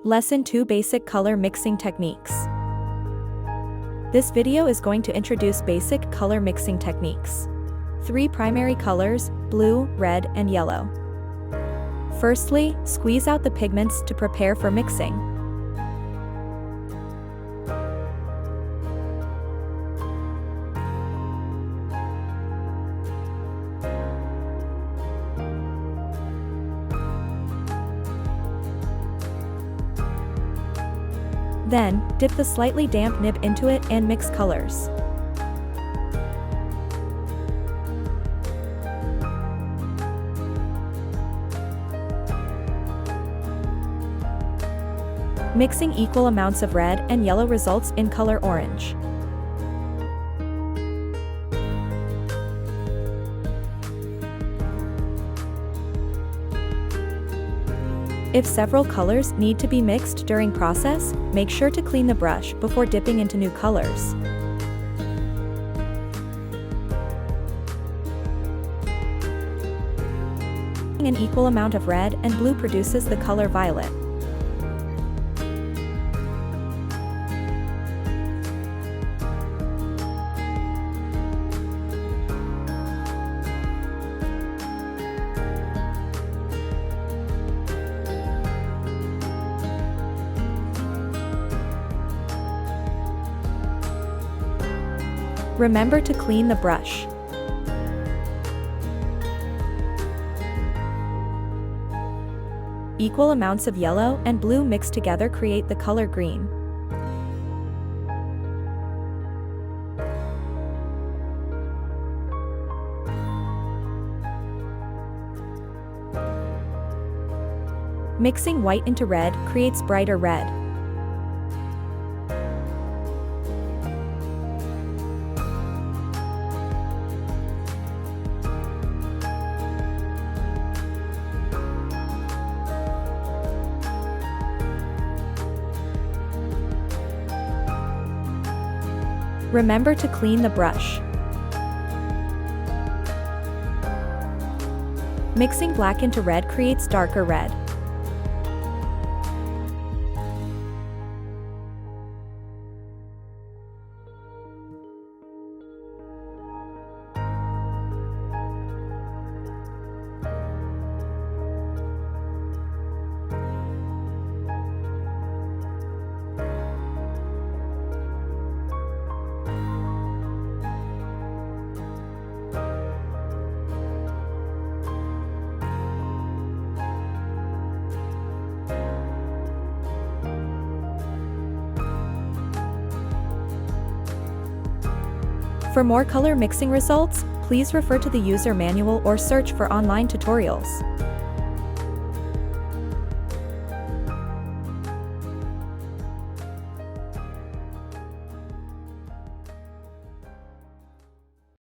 Lesson 2: Basic Color Mixing Techniques. This video is going to introduce basic color mixing techniques. 3 primary colors: blue, red, and yellow. Firstly, squeeze out the pigments to prepare for mixing. Then, dip the slightly damp nib into it and mix colors. Mixing equal amounts of red and yellow results in color orange. If several colors need to be mixed during process, make sure to clean the brush before dipping into new colors. An equal amount of red and blue produces the color violet. Remember to clean the brush. Equal amounts of yellow and blue mixed together create the color green. Mixing white into red creates brighter red. Remember to clean the brush. Mixing black into red creates darker red. For more color mixing results, please refer to the user manual or search for online tutorials.